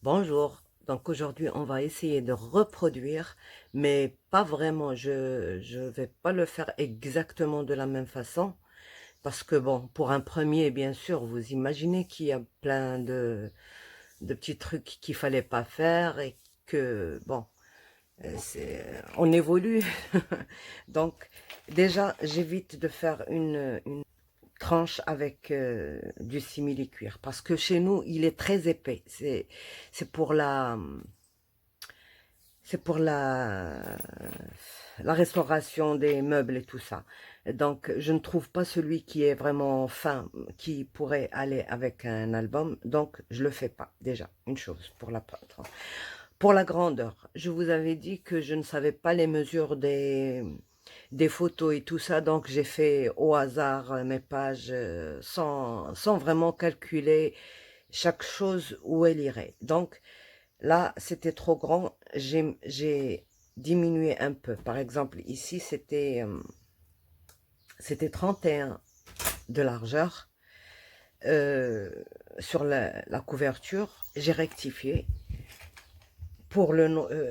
Bonjour, donc aujourd'hui on va essayer de reproduire, mais pas vraiment, je vais pas le faire exactement de la même façon, parce que bon, pour un premier, bien sûr, vous imaginez qu'il y a plein de petits trucs qu'il fallait pas faire et que, bon, on évolue. Donc déjà, j'évite de faire une tranche avec du simili-cuir, parce que chez nous, il est très épais, c'est pour la c'est pour la restauration des meubles et tout ça. Donc, je ne trouve pas celui qui est vraiment fin, qui pourrait aller avec un album. Donc, je le fais pas, déjà, une chose, pour la peinture. Pour la grandeur, je vous avais dit que je ne savais pas les mesures des photos et tout ça. Donc, j'ai fait au hasard mes pages sans vraiment calculer chaque chose où elle irait. Donc, là, c'était trop grand, j'ai diminué un peu. Par exemple, ici, c'était 31 de largeur. Euh, sur la couverture, j'ai rectifié.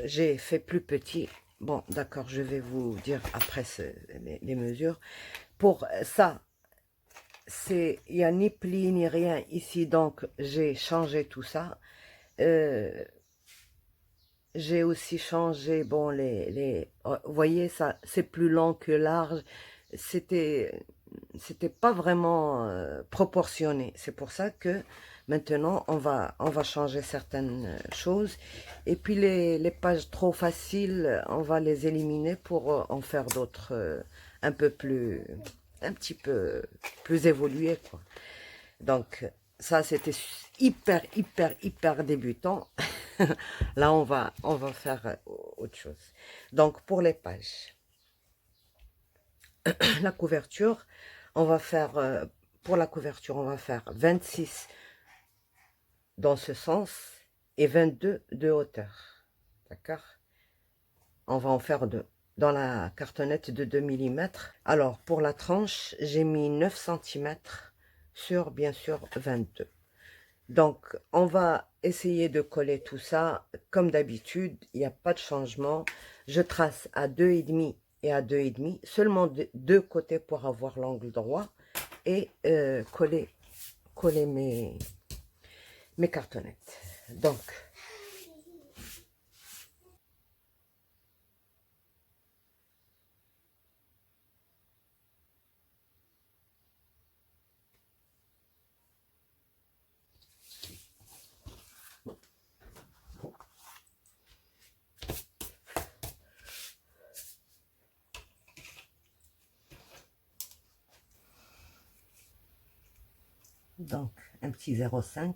J'ai fait plus petit. Bon, d'accord, je vais vous dire après les mesures. Pour ça, il n'y a ni pli ni rien ici, donc j'ai changé tout ça. Euh, J'ai aussi changé, bon, vous voyez, ça, c'est plus long que large. C'était, c'était pas vraiment proportionné. C'est pour ça que maintenant, on va changer certaines choses. Et puis, les pages trop faciles, on va les éliminer pour en faire d'autres un peu plus, un petit peu plus évoluées, quoi. Donc, ça, c'était hyper débutant. Là, on va faire autre chose. Donc, pour les pages, la couverture, on va faire, pour la couverture, on va faire 26 dans ce sens et 22 de hauteur. D'accord? On va en faire deux. Dans la cartonnette de 2 millimètres. Alors, pour la tranche, j'ai mis 9 centimètres sur, bien sûr, 22. Donc, on va essayer de coller tout ça. Comme d'habitude, il n'y a pas de changement. Je trace à 2,5 et à 2,5. Seulement deux côtés pour avoir l'angle droit. Et coller mes cartonnettes. Donc, un petit 0,5.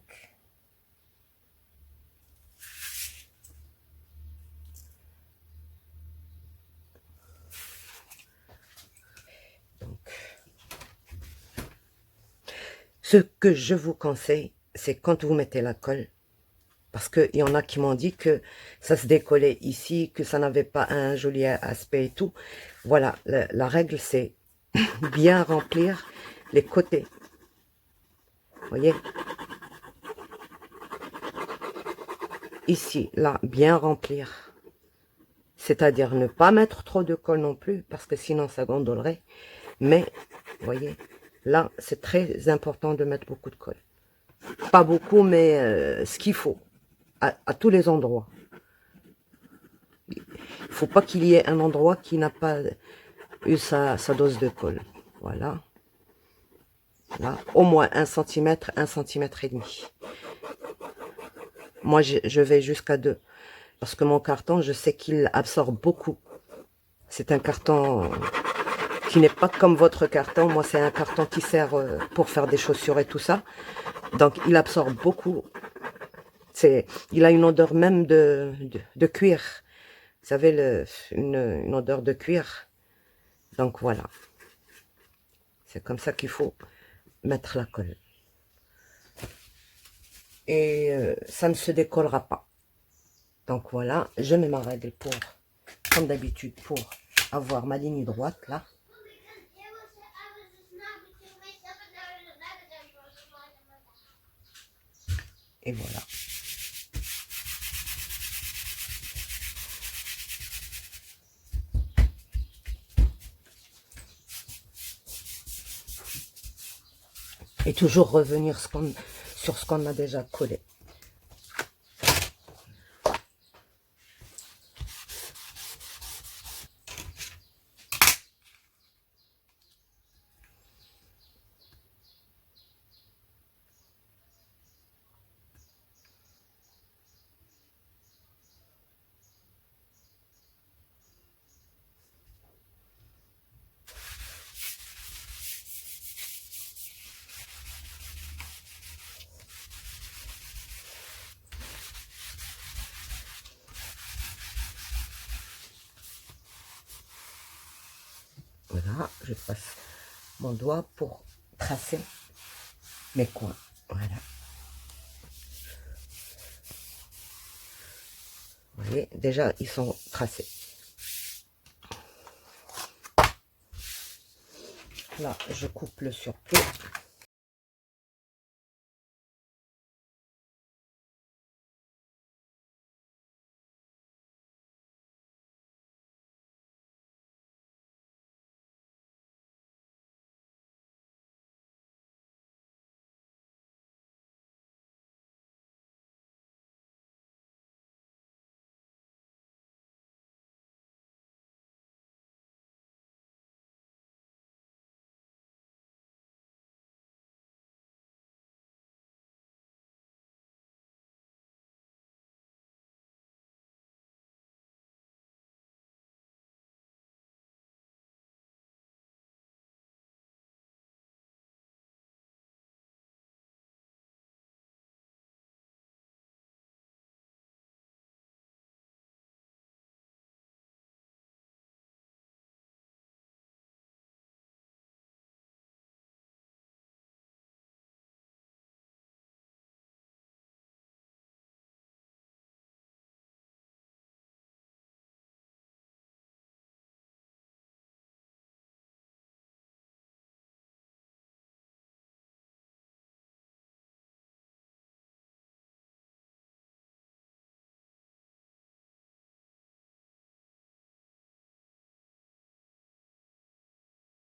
Donc, ce que je vous conseille, c'est quand vous mettez la colle, parce qu'il y en a qui m'ont dit que ça se décollait ici, que ça n'avait pas un joli aspect et tout. Voilà, la règle, c'est bien remplir les côtés. Vous voyez? Ici, là, bien remplir. C'est-à-dire ne pas mettre trop de colle non plus, parce que sinon ça gondolerait. Mais, vous voyez, là, c'est très important de mettre beaucoup de colle. Pas beaucoup, mais ce qu'il faut, à tous les endroits. Il ne faut pas qu'il y ait un endroit qui n'a pas eu sa dose de colle. Voilà. Là, au moins 1 cm, 1,5 cm. Moi, je vais jusqu'à 2. Parce que mon carton, je sais qu'il absorbe beaucoup. C'est un carton qui n'est pas comme votre carton. Moi, c'est un carton qui sert pour faire des chaussures et tout ça. Donc, il absorbe beaucoup. Il a une odeur même de cuir. Vous savez, une odeur de cuir. Donc, voilà. C'est comme ça qu'il faut mettre la colle. Et ça ne se décollera pas. Donc, voilà. Je mets ma règle pour, comme d'habitude, pour avoir ma ligne droite, là. Et voilà. Et toujours revenir sur ce qu'on a déjà collé. Voilà, je passe mon doigt pour tracer mes coins. Voilà. Vous voyez, déjà, ils sont tracés. Là, je coupe le surplus.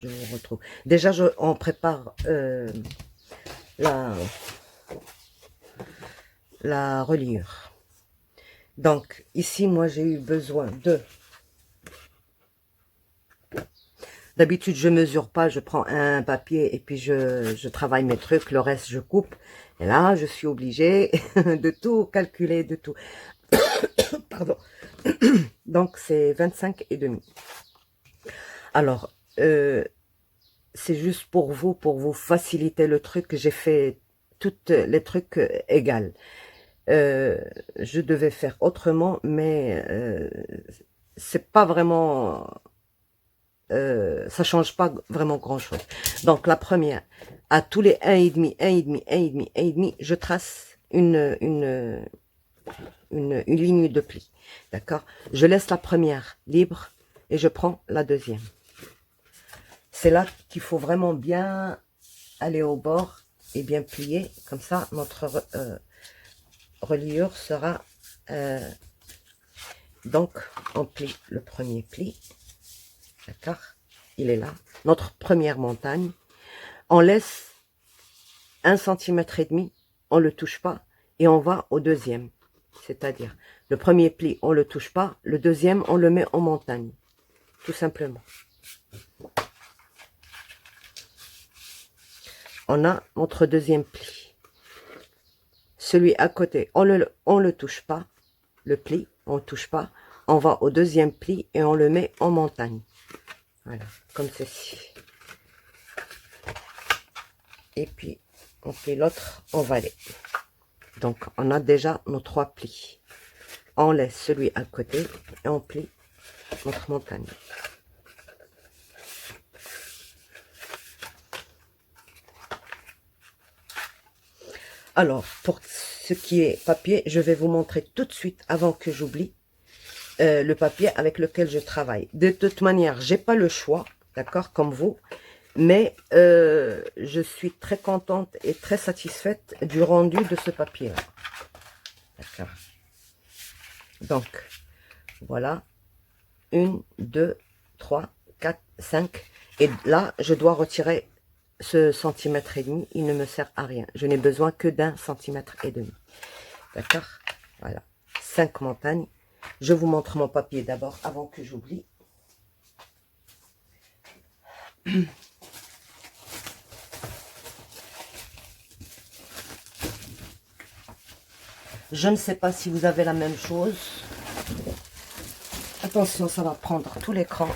Je vous retrouve. Déjà, on prépare la, la reliure. Donc, ici, moi, j'ai eu besoin de... D'habitude, je mesure pas, je prends un papier et puis je travaille mes trucs, le reste, je coupe. Et là, je suis obligée de tout calculer, de tout. Pardon. Donc, c'est 25,5. Alors, c'est juste pour vous faciliter le truc. J'ai fait tous les trucs égales. Je devais faire autrement, mais c'est pas vraiment... ça change pas vraiment grand-chose. Donc, la première, à tous les 1,5, 1,5, 1,5, 1,5, je trace une ligne de pli. D'accord? Je laisse la première libre et je prends la deuxième. C'est là qu'il faut vraiment bien aller au bord et bien plier. Comme ça, notre reliure sera... donc, on plie le premier pli. D'accord? Il est là. Notre première montagne. On laisse 1,5 cm, on ne le touche pas. Et on va au deuxième. C'est-à-dire, le premier pli, on ne le touche pas. Le deuxième, on le met en montagne. Tout simplement. On a notre deuxième pli. Celui à côté, on le touche pas. Le pli, on ne touche pas. On va au deuxième pli et on le met en montagne. Voilà, comme ceci. Et puis, on plie l'autre en valet. Donc, on a déjà nos 3 plis. On laisse celui à côté et on plie notre montagne. Alors, pour ce qui est papier, je vais vous montrer tout de suite, avant que j'oublie, le papier avec lequel je travaille. De toute manière, j'ai pas le choix, d'accord, comme vous, mais je suis très contente et très satisfaite du rendu de ce papier-là. D'accord. Donc, voilà, 1, 2, 3, 4, 5. Et là, je dois retirer ce centimètre et demi, il ne me sert à rien. Je n'ai besoin que d'1,5 centimètre. D'accord? Voilà. 5 montagnes. Je vous montre mon papier d'abord, avant que j'oublie. Je ne sais pas si vous avez la même chose. Attention, ça va prendre tout l'écran.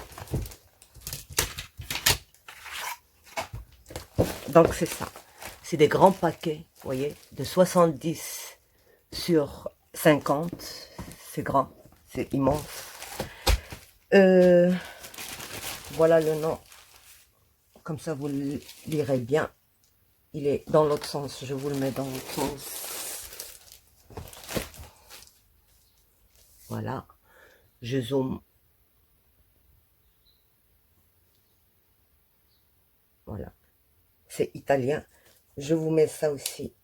Donc c'est ça. C'est des grands paquets, vous voyez, de 70 sur 50. C'est grand, c'est immense. Voilà le nom. Comme ça, vous le lirez bien. Il est dans l'autre sens. Je vous le mets dans l'autre sens. Voilà. Je zoome. Voilà. C'est italien. Je vous mets ça aussi.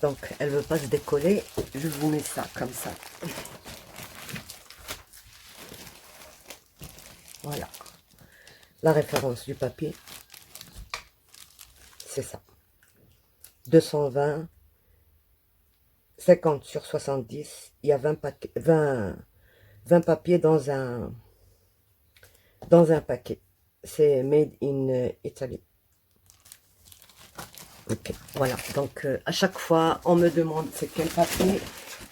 Donc, elle ne veut pas se décoller. Je vous mets ça comme ça. Voilà. La référence du papier, c'est ça. 220, 50 sur 70. Il y a 20 papiers dans un paquet. C'est made in Italy. Ok, voilà. Donc, à chaque fois, on me demande c'est quel papier.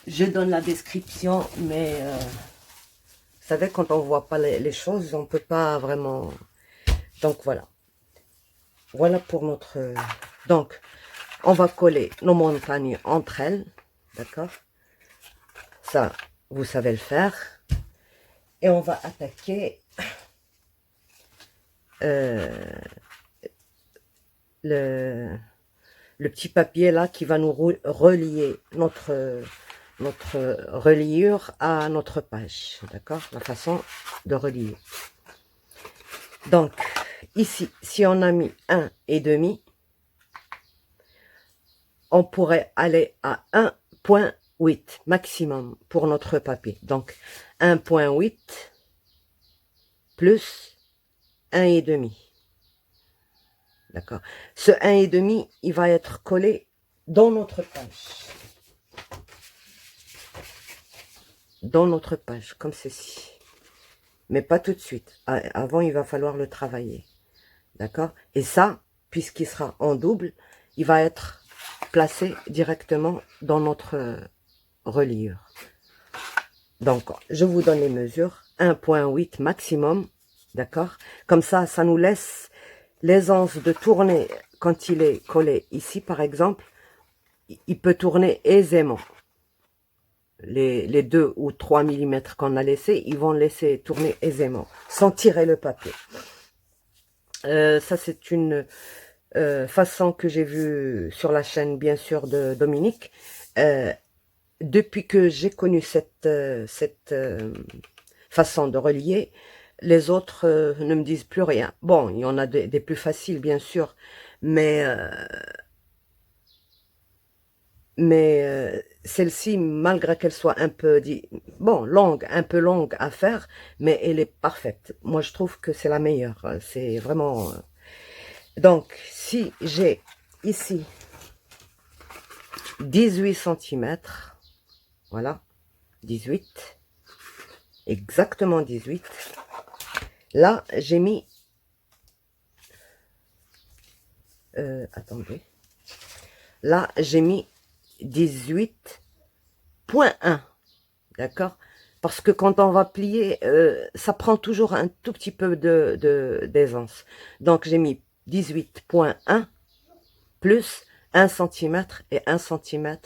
Je donne la description, mais vous savez, quand on voit pas les choses, on peut pas vraiment... Donc, voilà. Voilà pour notre... Donc, on va coller nos montagnes entre elles. D'accord? Ça, vous savez le faire. Et on va attaquer le petit papier là qui va nous relier notre reliure à notre page. D'accord? La façon de relier. Donc, ici, si on a mis 1,5, on pourrait aller à 1,8 maximum pour notre papier. Donc, 1,8 plus 1,5. D'accord? Ce 1,5, il va être collé dans notre page. Dans notre page, comme ceci. Mais pas tout de suite. Avant, il va falloir le travailler. D'accord? Et ça, puisqu'il sera en double, il va être placé directement dans notre reliure. Donc, je vous donne les mesures. 1,8 maximum. D'accord? Comme ça, ça nous laisse l'aisance de tourner. Quand il est collé ici, par exemple, il peut tourner aisément. Les 2 ou 3 mm qu'on a laissé, ils vont laisser tourner aisément, sans tirer le papier. Ça, c'est une façon que j'ai vue sur la chaîne, bien sûr, de Dominique. Depuis que j'ai connu cette façon de relier, les autres ne me disent plus rien. Bon, il y en a des plus faciles, bien sûr, mais celle-ci, malgré qu'elle soit un peu, longue, un peu longue à faire, mais elle est parfaite. Moi, je trouve que c'est la meilleure. C'est vraiment... Donc, si j'ai ici 18 cm, voilà, 18, exactement 18. Là, j'ai mis... attendez. Là, j'ai mis 18,1, d'accord? Parce que quand on va plier, ça prend toujours un tout petit peu d'aisance. Donc, j'ai mis 18,1 plus 1 cm et 1 cm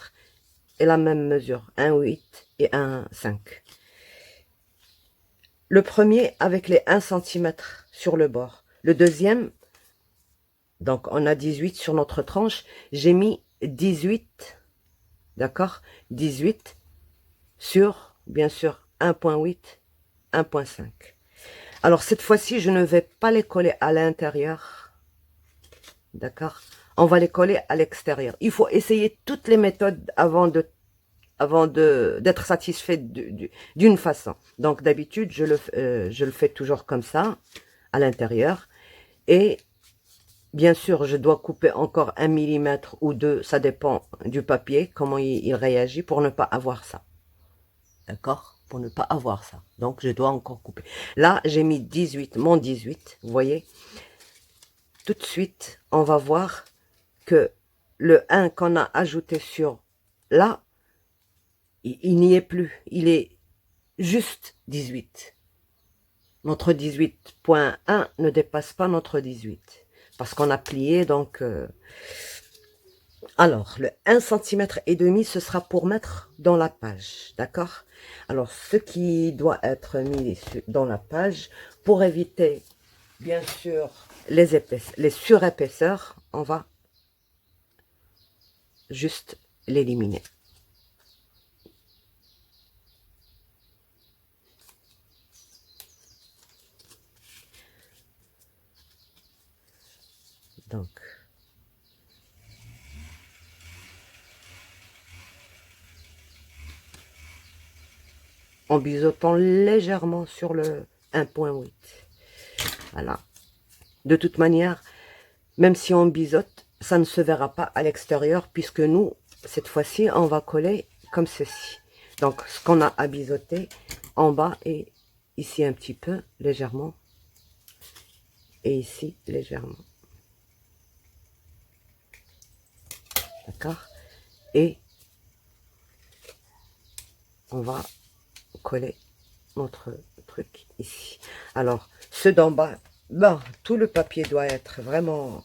et la même mesure, 1,8 et 1,5. Le premier avec les 1 cm sur le bord. Le deuxième, donc on a 18 sur notre tranche, j'ai mis 18, d'accord, 18 sur, bien sûr, 1,8, 1,5. Alors, cette fois-ci, je ne vais pas les coller à l'intérieur, d'accord? On va les coller à l'extérieur. Il faut essayer toutes les méthodes avant d'être satisfait d'une façon. Donc, d'habitude, je le fais toujours comme ça, à l'intérieur, et Bien sûr, je dois couper encore 1 millimètre ou 2, ça dépend du papier, comment il réagit, pour ne pas avoir ça. D'accord? Pour ne pas avoir ça. Donc, je dois encore couper. Là, j'ai mis 18, mon 18, vous voyez? Tout de suite, on va voir que le 1 qu'on a ajouté sur là, il n'y est plus. Il est juste 18. Notre 18.1 ne dépasse pas notre 18. Parce qu'on a plié, donc... Alors, le 1 cm et demi, ce sera pour mettre dans la page, d'accord? Alors, ce qui doit être mis dans la page, pour éviter, bien sûr, les surépaisseurs, on va juste l'éliminer. Donc, en biseautant légèrement sur le 1.8. Voilà. De toute manière, même si on biseaute, ça ne se verra pas à l'extérieur, puisque nous, cette fois-ci, on va coller comme ceci. Donc, ce qu'on a à biseauter en bas et ici un petit peu, légèrement, et ici, légèrement. D'accord? Et on va coller notre truc ici. Alors, ceux d'en bas, ben, tout le papier doit être vraiment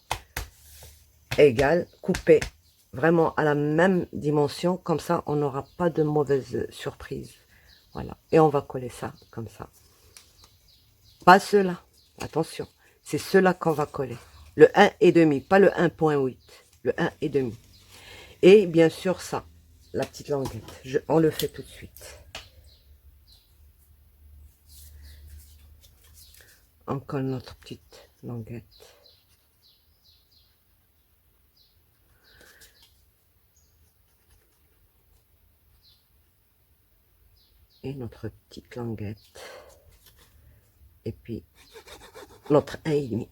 égal, coupé vraiment à la même dimension, comme ça on n'aura pas de mauvaise surprise. Voilà, et on va coller ça comme ça. Pas ceux-là, attention, c'est ceux-là qu'on va coller. Le 1,5, pas le 1.8, le 1,5. Et bien sûr ça, la petite languette, on le fait tout de suite. On colle notre petite languette. Et notre petite languette. Et puis notre 1,5.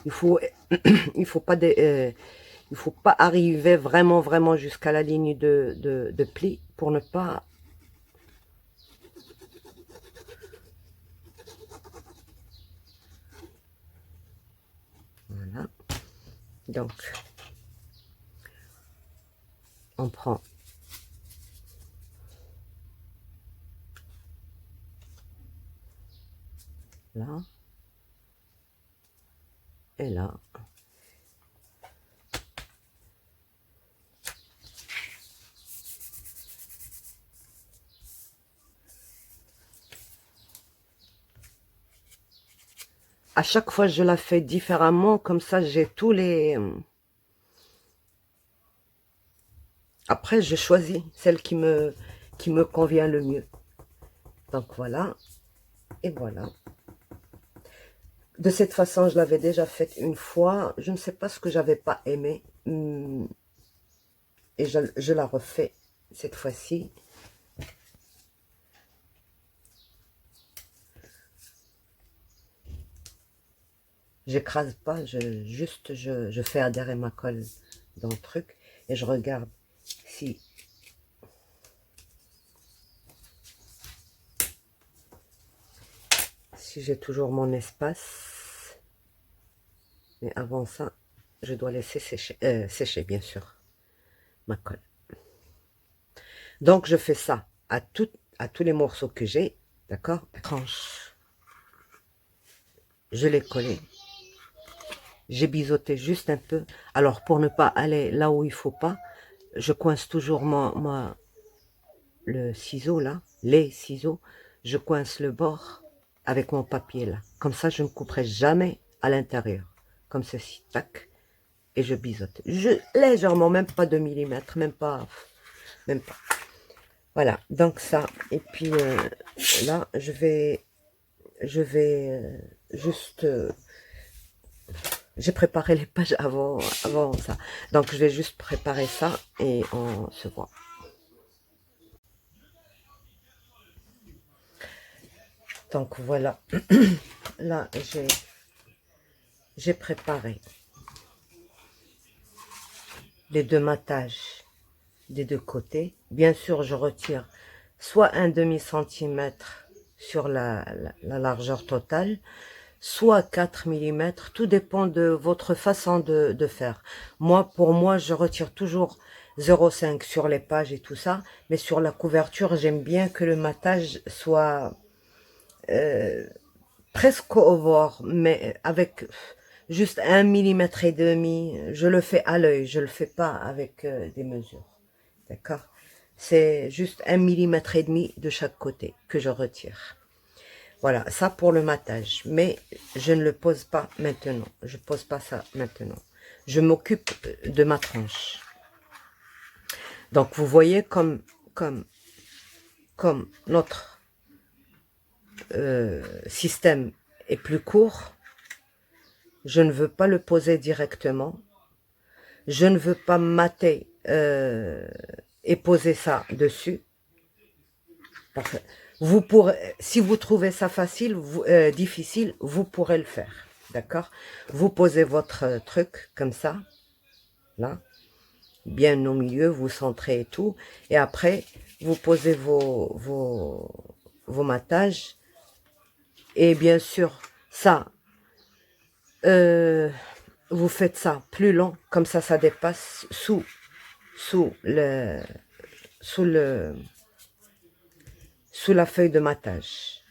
Il faut il faut pas arriver vraiment jusqu'à la ligne de pli pour ne pas... Voilà. Donc, on prend là et là. À chaque fois, je la fais différemment, comme ça, j'ai tous les... Après, je choisis celle qui me convient le mieux. Donc, voilà. Et voilà. De cette façon, je l'avais déjà faite une fois. Je ne sais pas ce que j'avais pas aimé. Et je la refais cette fois-ci. J'écrase pas, je fais adhérer ma colle dans le truc et je regarde si j'ai toujours mon espace. Mais avant ça, je dois laisser sécher bien sûr ma colle. Donc je fais ça à tous les morceaux que j'ai, d'accord? Tranche. Je l'ai collé. J'ai biseauté juste un peu. Alors, pour ne pas aller là où il faut pas, je coince toujours le ciseau là, les ciseaux. Je coince le bord avec mon papier là. Comme ça, je ne couperai jamais à l'intérieur. Comme ceci, tac. Et je biseaute. Légèrement, même pas 2 millimètres, même pas. Voilà, donc ça. Et puis là, je vais juste... j'ai préparé les pages avant ça. Donc, je vais juste préparer ça et on se voit. Donc voilà, là j'ai préparé les deux mattages des deux côtés. Bien sûr, je retire soit un demi-centimètre sur la largeur totale, soit 4 millimètres, tout dépend de votre façon de faire. Pour moi, je retire toujours 0,5 sur les pages et tout ça, mais sur la couverture, j'aime bien que le matage soit presque au bord, mais avec juste 1,5 mm. Je le fais à l'œil, je le fais pas avec des mesures. D'accord? C'est juste 1,5 mm de chaque côté que je retire. Voilà, ça pour le matage. Mais je ne le pose pas maintenant. Je pose pas ça maintenant. Je m'occupe de ma tranche. Donc, vous voyez comme notre système est plus court, je ne veux pas le poser directement. Je ne veux pas mater et poser ça dessus. Parce que vous pourrez, si vous trouvez ça facile, difficile, vous pourrez le faire. D'accord? Vous posez votre truc comme ça, là, bien au milieu, vous centrez et tout. Et après, vous posez vos mattages. Et bien sûr, ça, vous faites ça plus long, comme ça dépasse sous la feuille de matage.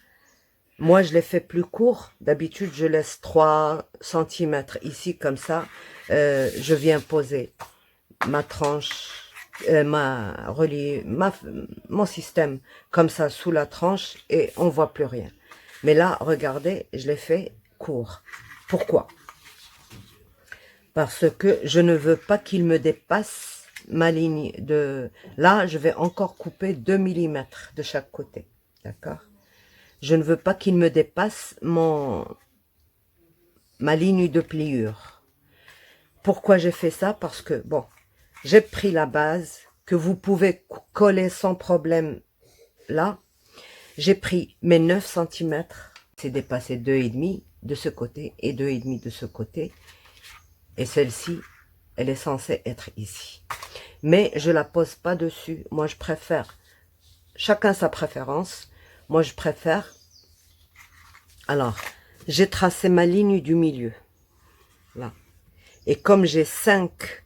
Moi, je l'ai fait plus court. D'habitude, je laisse 3 centimètres ici, comme ça. Je viens poser ma tranche, mon système, comme ça, sous la tranche, et on voit plus rien. Mais là, regardez, je l'ai fait court. Pourquoi? Parce que je ne veux pas qu'il me dépasse ma ligne de... Là, je vais encore couper 2 millimètres de chaque côté. D'accord? Je ne veux pas qu'il me dépasse ma ligne de pliure. Pourquoi j'ai fait ça? Parce que, bon, j'ai pris la base que vous pouvez coller sans problème là. J'ai pris mes 9 centimètres. C'est dépassé 2,5 de ce côté et 2,5 de ce côté. Et celle-ci, elle est censée être ici. Mais je la pose pas dessus. Moi, je préfère, chacun sa préférence. Moi, je préfère. Alors, j'ai tracé ma ligne du milieu. Là. Et comme j'ai 5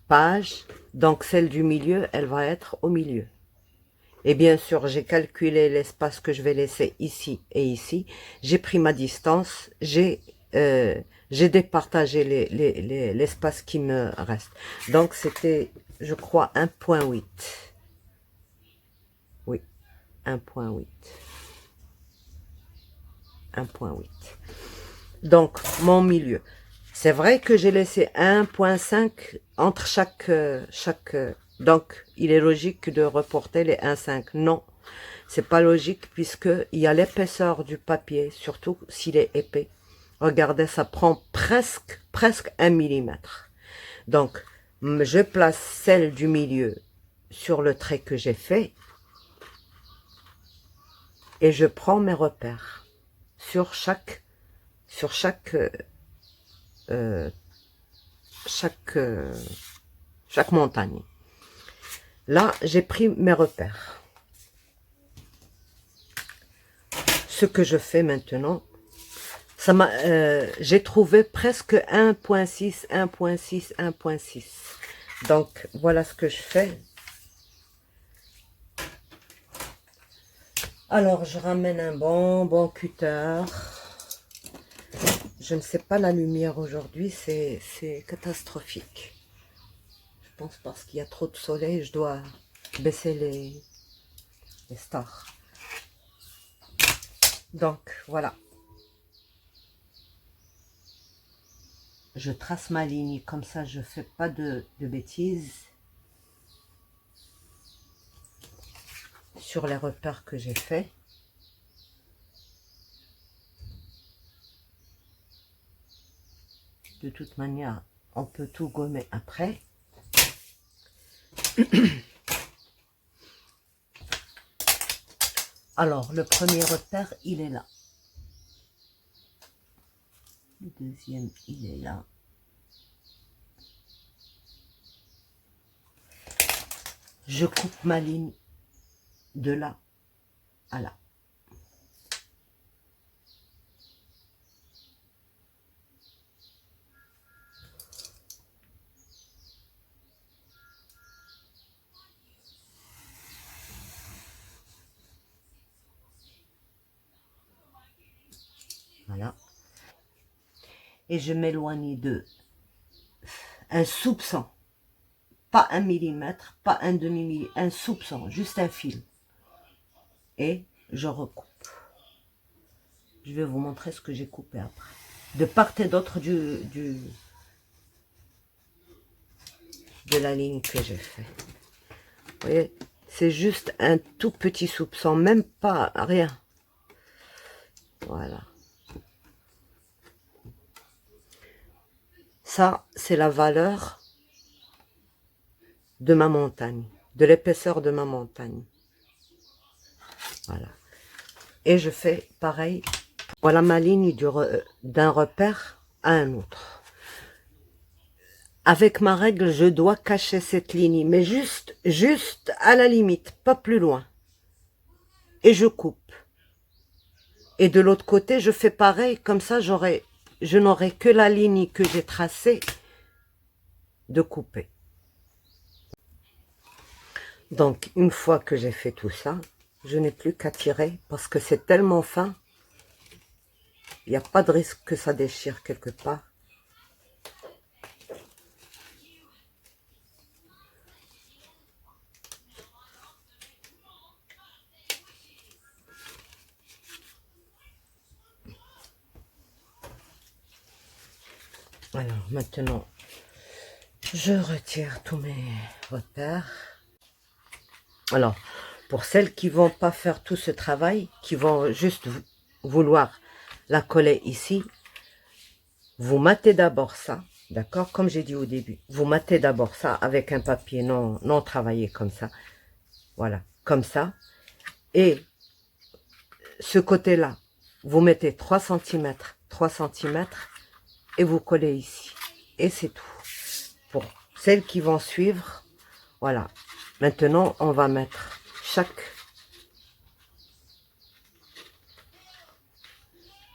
pages, donc celle du milieu, elle va être au milieu. Et bien sûr, j'ai calculé l'espace que je vais laisser ici et ici. J'ai pris ma distance. J'ai départagé l'espace qui me reste. Donc, c'était, je crois, 1,8. Oui, 1,8. 1,8. Donc, mon milieu. C'est vrai que j'ai laissé 1,5 entre chaque... donc, il est logique de reporter les 1,5. Non, c'est pas logique puisque il y a l'épaisseur du papier, surtout s'il est épais. Regardez, ça prend presque 1 millimètre. Donc, je place celle du milieu sur le trait que j'ai fait et je prends mes repères sur chaque montagne. Là, j'ai pris mes repères. Ce que je fais maintenant, j'ai trouvé presque 1,6, 1,6, 1,6. Donc, voilà ce que je fais. Alors, je ramène un bon cutter. Je ne sais pas la lumière aujourd'hui, c'est catastrophique. Je pense parce qu'il y a trop de soleil, je dois baisser les stars. Donc, voilà. Je trace ma ligne, comme ça je ne fais pas de bêtises sur les repères que j'ai faits. De toute manière, on peut tout gommer après. Alors, le premier repère, il est là. Le deuxième, il est là. Je coupe ma ligne de là à là. Voilà. Et je m'éloigne de un soupçon. Pas un millimètre, pas un demi-millimètre, un soupçon, juste un fil. Et je recoupe. Je vais vous montrer ce que j'ai coupé après. De part et d'autre de la ligne que j'ai fait. Vous voyez, c'est juste un tout petit soupçon, même pas rien. Voilà. Ça, c'est la valeur de ma montagne, de l'épaisseur de ma montagne. Voilà. Et je fais pareil. Voilà ma ligne d'un repère à un autre. Avec ma règle, je dois cacher cette ligne, mais juste à la limite, pas plus loin. Et je coupe. Et de l'autre côté, je fais pareil, comme ça je n'aurai que la ligne que j'ai tracée de couper. Donc, une fois que j'ai fait tout ça, je n'ai plus qu'à tirer parce que c'est tellement fin, il n'y a pas de risque que ça déchire quelque part. Alors, maintenant, je retire tous mes repères. Alors, pour celles qui vont pas faire tout ce travail, qui vont juste vouloir la coller ici, vous matez d'abord ça, d'accord? Comme j'ai dit au début, vous matez d'abord ça avec un papier non travaillé comme ça. Voilà, comme ça. Et ce côté-là, vous mettez 3 cm, 3 cm et vous collez ici. Et c'est tout. Pour celles qui vont suivre, voilà. Maintenant, on va mettre chaque...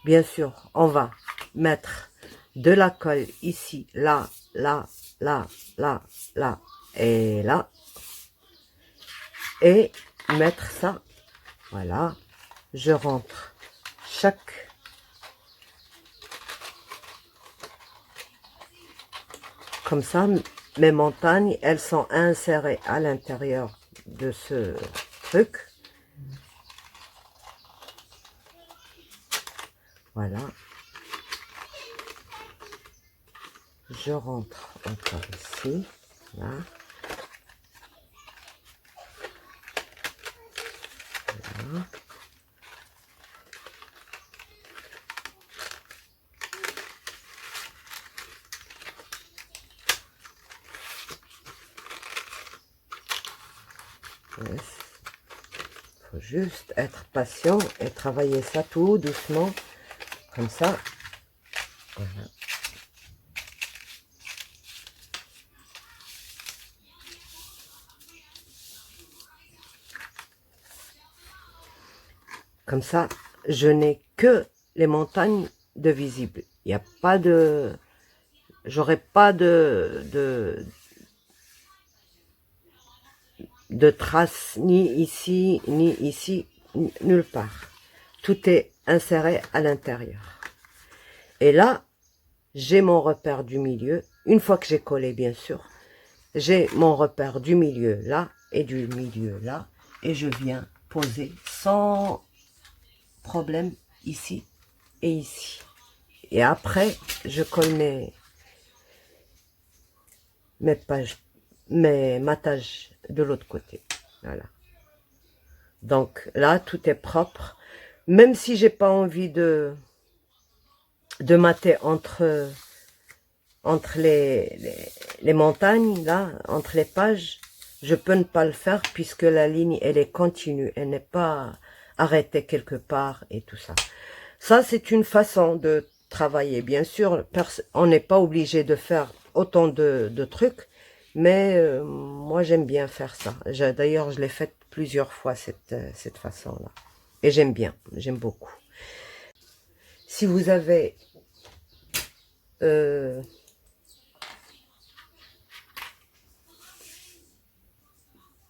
Bien sûr, on va mettre de la colle ici, là, là, là, là, là et là. Et mettre ça, voilà. Je rentre chaque... Comme ça, mes montagnes, elles sont insérées à l'intérieur de ce truc. Voilà. Je rentre encore ici. Là. Voilà. Il faut juste être patient et travailler ça tout doucement, comme ça. Voilà. Comme ça, je n'ai que les montagnes de visibles. Il n'y a pas de... J'aurai pas de traces ni ici, nulle part. Tout est inséré à l'intérieur. Et là, j'ai mon repère du milieu. Une fois que j'ai collé, bien sûr, j'ai mon repère du milieu là et du milieu là. Et je viens poser sans problème ici et ici. Et après, je colle mes pages, mes matages de l'autre côté. Voilà. Donc là, tout est propre. Même si j'ai pas envie de mater entre les montagnes, là, entre les pages, je peux ne pas le faire puisque la ligne, elle est continue. Elle n'est pas arrêter quelque part et tout ça. Ça, c'est une façon de travailler. Bien sûr, on n'est pas obligé de faire autant de trucs, mais moi, j'aime bien faire ça. D'ailleurs, je l'ai fait plusieurs fois, cette façon-là. Et j'aime bien, j'aime beaucoup. Si vous avez...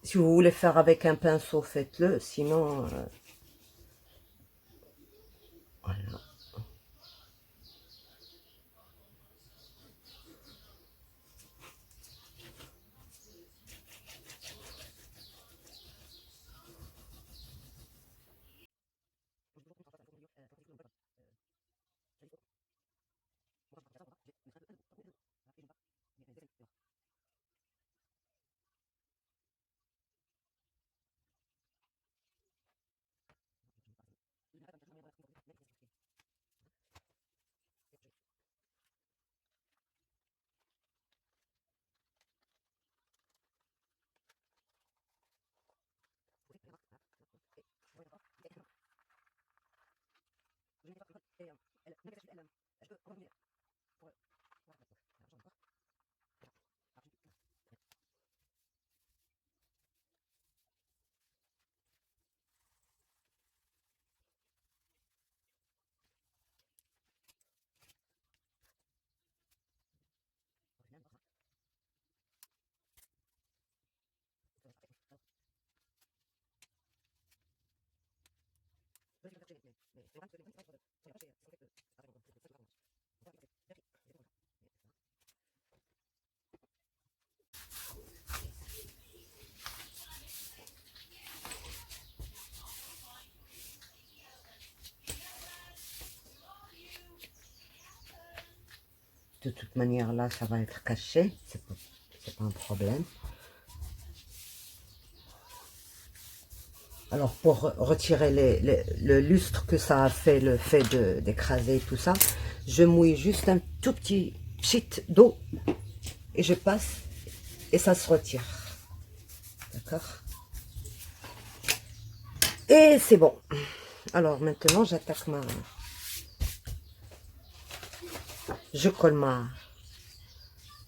si vous voulez faire avec un pinceau, faites-le. Sinon... voilà. De toute manière, là, ça va être caché. C'est pas un problème. Alors, pour retirer le lustre que ça a fait, le fait d'écraser tout ça, je mouille juste un tout petit pchit d'eau et je passe et ça se retire. D'accord? Et c'est bon. Alors, maintenant, j'attaque je colle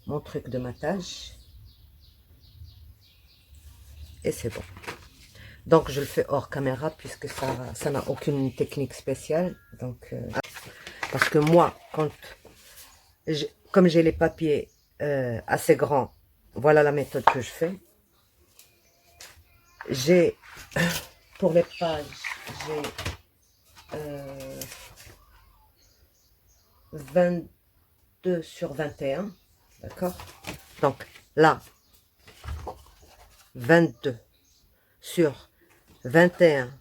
mon truc de matage. Et c'est bon. Donc, je le fais hors caméra puisque ça n'a aucune technique spéciale. Donc, parce que moi, comme j'ai les papiers assez grands, voilà la méthode que je fais. J'ai, pour les pages, j'ai 22 sur 21. D'accord? Donc, là, 22 sur 21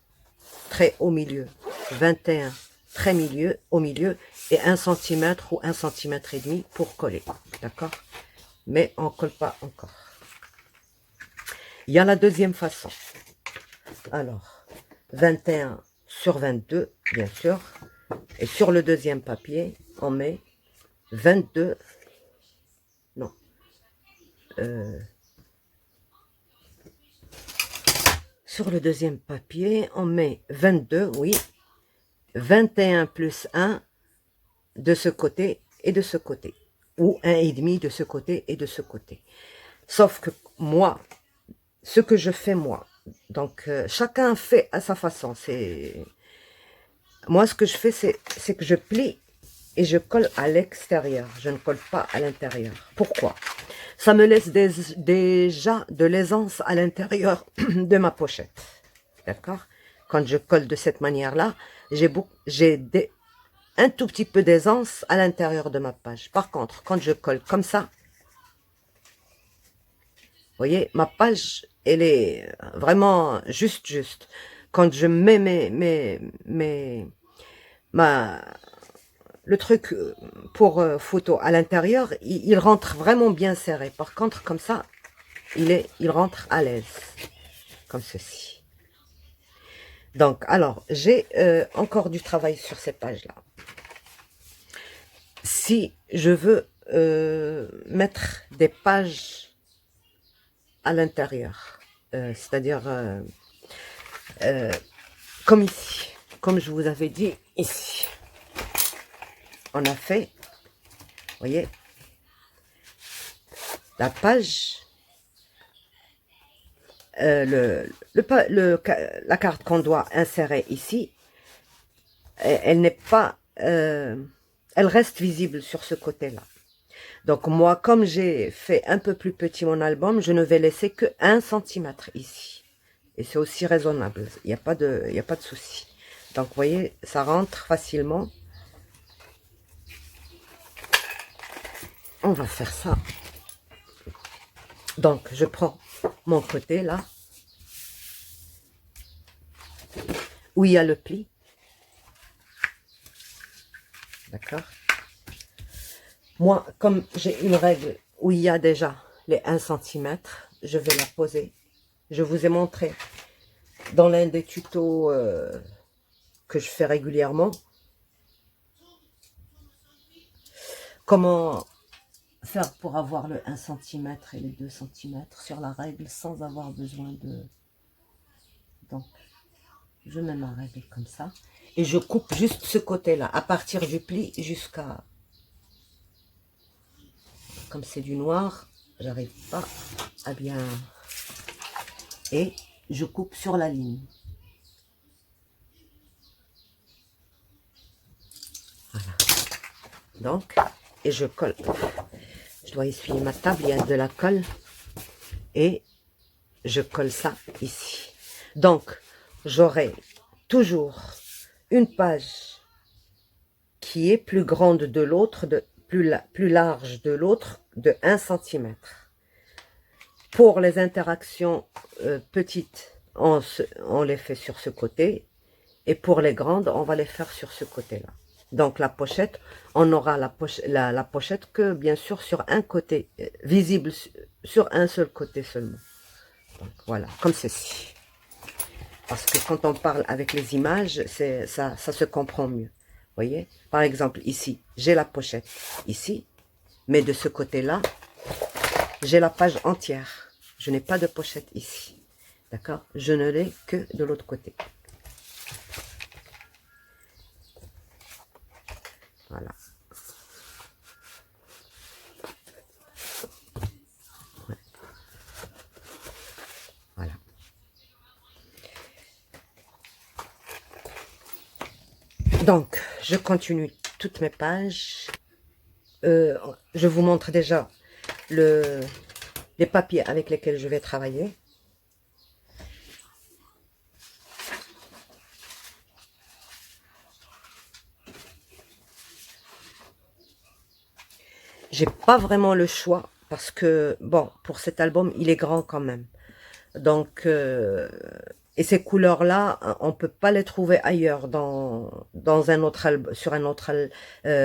traits au milieu, 21 traits au milieu et 1 cm ou 1 cm et demi pour coller. D'accord? Mais on ne colle pas encore. Il y a la deuxième façon. Alors, 21 sur 22, bien sûr. Et sur le deuxième papier, on met 22. Non. Sur le deuxième papier, on met 22, oui. 21 plus 1 de ce côté et de ce côté. Ou 1,5 de ce côté et de ce côté. Sauf que moi, ce que je fais moi, donc chacun fait à sa façon. Moi, ce que je fais, c'est que je plie et je colle à l'extérieur. Je ne colle pas à l'intérieur. Pourquoi? Ça me laisse déjà de l'aisance à l'intérieur de ma pochette. D'accord? Quand je colle de cette manière-là, j'ai un tout petit peu d'aisance à l'intérieur de ma page. Par contre, quand je colle comme ça, vous voyez, ma page, elle est vraiment juste. Quand je mets le truc pour photo à l'intérieur, il rentre vraiment bien serré. Par contre, comme ça, il rentre à l'aise, comme ceci. Donc, alors, j'ai encore du travail sur cette page-là. Si je veux mettre des pages à l'intérieur, c'est-à-dire comme ici, comme je vous avais dit ici. On a fait, vous voyez, la page, la carte qu'on doit insérer ici, elle n'est pas, elle reste visible sur ce côté-là. Donc moi, comme j'ai fait un peu plus petit mon album, je ne vais laisser que 1 cm ici. Et c'est aussi raisonnable, il n'y a pas de souci. Donc vous voyez, ça rentre facilement. On va faire ça. Donc je prends mon côté là, où il y a le pli. D'accord. Moi, comme j'ai une règle où il y a déjà les 1 cm, je vais la poser. Je vous ai montré dans l'un des tutos que je fais régulièrement comment faire pour avoir le 1 cm et les 2 cm sur la règle sans avoir besoin de... Donc, je mets ma règle comme ça et je coupe juste ce côté-là, à partir du pli jusqu'à... Comme c'est du noir, j'arrive pas à bien... Et je coupe sur la ligne. Voilà. Donc, et je colle. Je dois essuyer ma table, il y a de la colle. Et je colle ça ici. Donc, j'aurai toujours une page qui est plus grande de l'autre, plus large de l'autre, de 1 cm. Pour les interactions petites, on les fait sur ce côté. Et pour les grandes, on va les faire sur ce côté-là. Donc la pochette, on aura la pochette que bien sûr sur un côté, visible sur un seul côté seulement. Donc voilà, comme ceci. Parce que quand on parle avec les images, ça se comprend mieux. Vous voyez? Par exemple, ici, j'ai la pochette ici, mais de ce côté-là, j'ai la page entière. Je n'ai pas de pochette ici. D'accord? Je ne l'ai que de l'autre côté. Voilà. Ouais. Voilà. Donc, je continue toutes mes pages. Je vous montre déjà les papiers avec lesquels je vais travailler. J'ai pas vraiment le choix parce que, bon, pour cet album, il est grand quand même. Donc, et ces couleurs-là, on peut pas les trouver ailleurs dans un autre album, sur un autre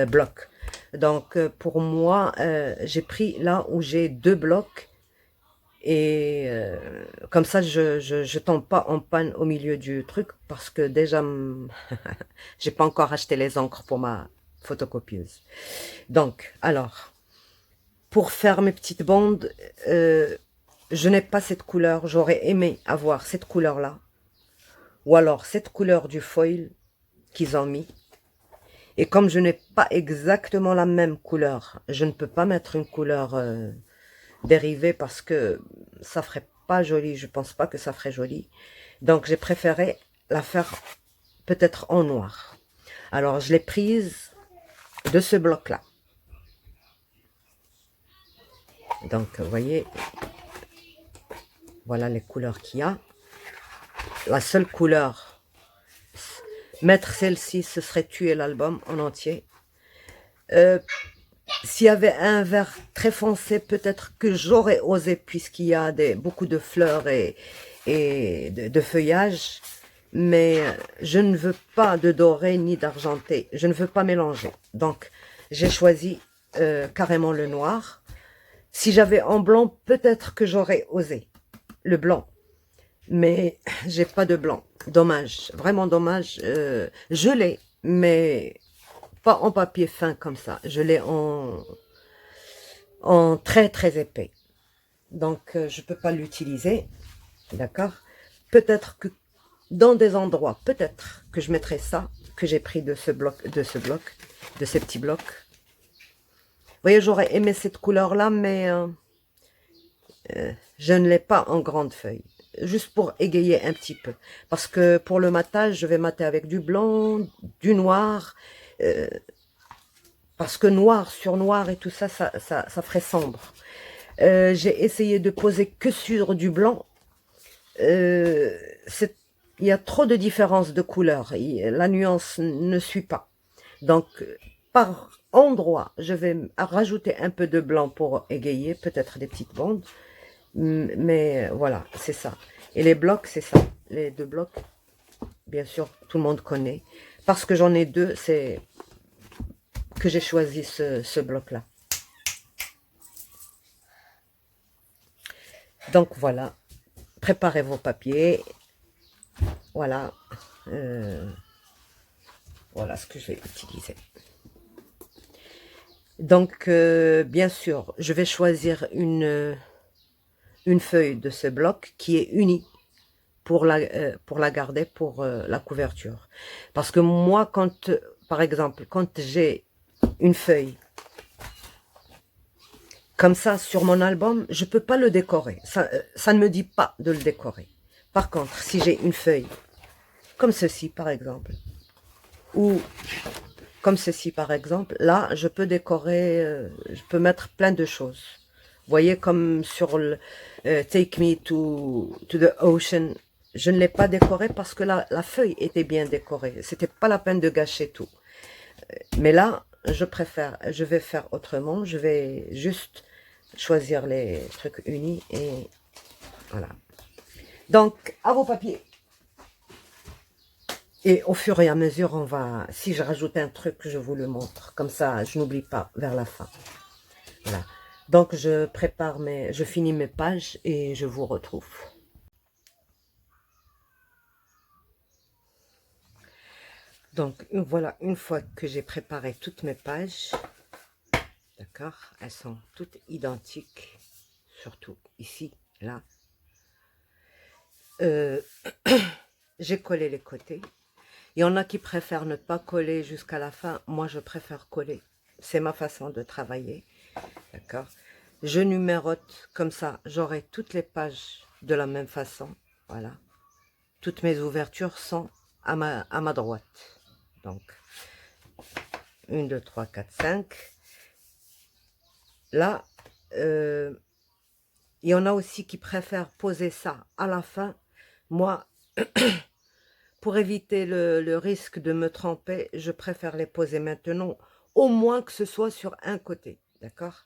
bloc. Donc, pour moi, j'ai pris là où j'ai 2 blocs et comme ça, je tombe pas en panne au milieu du truc parce que déjà, j'ai pas encore acheté les encres pour ma photocopieuse. Donc, alors, pour faire mes petites bandes, je n'ai pas cette couleur. J'aurais aimé avoir cette couleur-là. Ou alors cette couleur du foil qu'ils ont mis. Et comme je n'ai pas exactement la même couleur, je ne peux pas mettre une couleur dérivée parce que ça ferait pas joli. Je pense pas que ça ferait joli. Donc j'ai préféré la faire peut-être en noir. Alors je l'ai prise de ce bloc-là. Donc vous voyez, voilà les couleurs qu'il y a. La seule couleur, mettre celle-ci, ce serait tuer l'album en entier. S'il y avait un vert très foncé, peut-être que j'aurais osé, puisqu'il y a beaucoup de fleurs et de feuillage. Mais je ne veux pas de doré ni d'argenté. Je ne veux pas mélanger. Donc, j'ai choisi carrément le noir. Si j'avais en blanc, peut-être que j'aurais osé le blanc. Mais j'ai pas de blanc. Dommage, vraiment dommage. Je l'ai, mais pas en papier fin comme ça. Je l'ai en très très épais. Donc je peux pas l'utiliser. D'accord? Peut-être que dans des endroits, peut-être que je mettrai ça, que j'ai pris de ce bloc, de ces petits blocs. Vous voyez, j'aurais aimé cette couleur-là, mais je ne l'ai pas en grande feuille. Juste pour égayer un petit peu. Parce que pour le matage, je vais mater avec du blanc, du noir. Parce que noir sur noir et tout ça, ça ferait sombre. J'ai essayé de poser que sur du blanc. Il y a trop de différences de couleurs. La nuance ne suit pas. Donc, par endroit, je vais rajouter un peu de blanc pour égayer, peut-être des petites bandes. Mais voilà, c'est ça. Et les blocs, c'est ça. Les deux blocs, bien sûr, tout le monde connaît. Parce que j'en ai deux, c'est que j'ai choisi ce bloc-là. Donc voilà, préparez vos papiers. Voilà. Voilà ce que je vais utiliser. Donc, bien sûr, je vais choisir une feuille de ce bloc qui est unie pour la garder pour la couverture. Parce que moi, quand, par exemple, quand j'ai une feuille comme ça sur mon album, je ne peux pas le décorer. Ça ne me dit pas de le décorer. Par contre, si j'ai une feuille comme ceci, par exemple, ou comme ceci, par exemple, là, je peux décorer, je peux mettre plein de choses. Vous voyez, comme sur le Take Me to the Ocean, je ne l'ai pas décoré parce que la feuille était bien décorée. C'était pas la peine de gâcher tout. Mais là, je vais faire autrement. Je vais juste choisir les trucs unis et voilà. Donc, à vos papiers. Et au fur et à mesure, on va... Si je rajoute un truc, je vous le montre. Comme ça, je n'oublie pas vers la fin. Voilà. Donc, je finis mes pages et je vous retrouve. Donc, voilà, une fois que j'ai préparé toutes mes pages, d'accord, elles sont toutes identiques, surtout ici, là. J'ai collé les côtés. Il y en a qui préfèrent ne pas coller jusqu'à la fin. Moi, je préfère coller. C'est ma façon de travailler. D'accord? Je numérote comme ça. J'aurai toutes les pages de la même façon. Voilà. Toutes mes ouvertures sont à ma droite. Donc, 1, 2, 3, 4, 5. Là, il y en a aussi qui préfèrent poser ça à la fin. Moi, pour éviter le risque de me tromper, je préfère les poser maintenant, au moins que ce soit sur un côté, d'accord?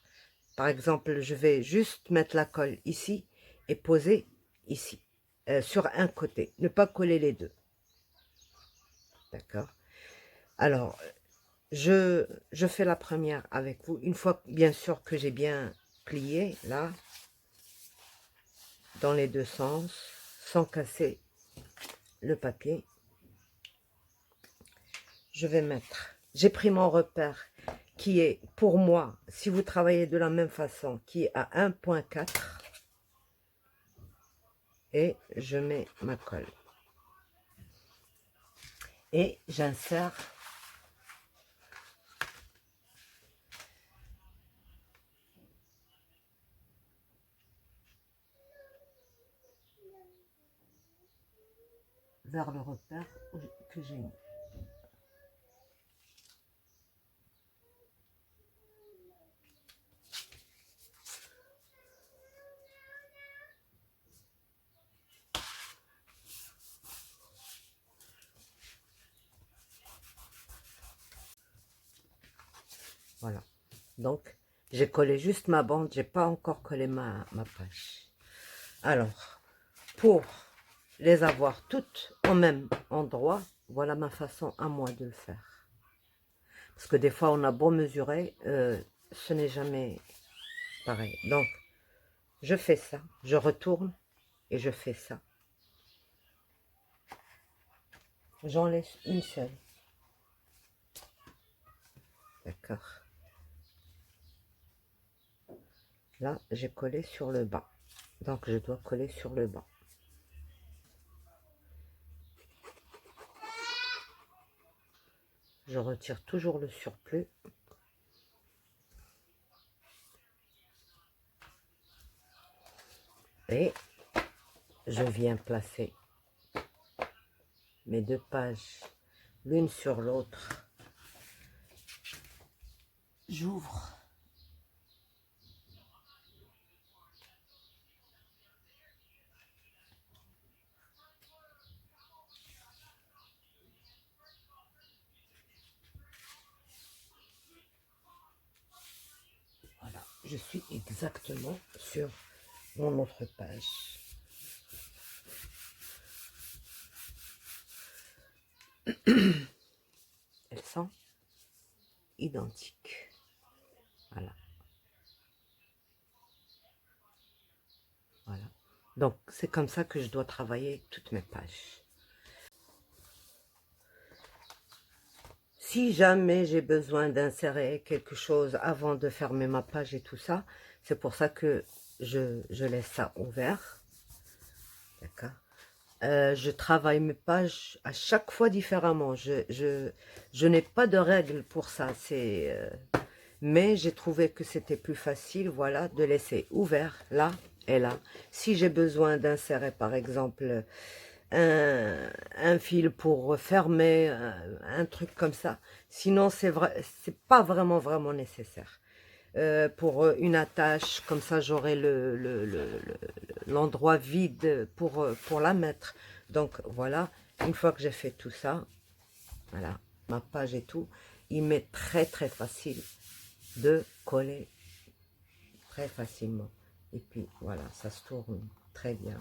Par exemple, je vais juste mettre la colle ici et poser ici, sur un côté, ne pas coller les deux, d'accord? Alors, je fais la première avec vous, une fois bien sûr que j'ai bien plié, là, dans les deux sens, sans casser le papier. Je vais mettre, j'ai pris mon repère qui est pour moi, si vous travaillez de la même façon, qui est à 1,4 et je mets ma colle. Et j'insère vers le repère que j'ai mis. Voilà. Donc, j'ai collé juste ma bande, j'ai pas encore collé ma page. Alors, pour les avoir toutes au même endroit, voilà ma façon à moi de le faire. Parce que des fois, on a beau mesurer, ce n'est jamais pareil. Donc, je fais ça, je retourne et je fais ça. J'en laisse une seule. D'accord. Là, j'ai collé sur le bas. Donc, je dois coller sur le bas. Je retire toujours le surplus. Et je viens placer mes deux pages l'une sur l'autre. J'ouvre. Voilà, je suis exactement sur mon autre page. Elles sont identiques. Voilà. Voilà. Donc, c'est comme ça que je dois travailler toutes mes pages. Si jamais j'ai besoin d'insérer quelque chose avant de fermer ma page et tout ça, c'est pour ça que je laisse ça ouvert. D'accord. Je travaille mes pages à chaque fois différemment. Je n'ai pas de règle pour ça. Mais j'ai trouvé que c'était plus facile, voilà, de laisser ouvert là et là. Si j'ai besoin d'insérer, par exemple, un fil pour fermer, un truc comme ça. Sinon, c'est pas vraiment nécessaire. Pour une attache, comme ça j'aurai l'endroit vide pour la mettre. Donc voilà, une fois que j'ai fait tout ça, voilà, ma page et tout, il m'est très facile de coller très facilement. Et puis voilà, ça se tourne très bien.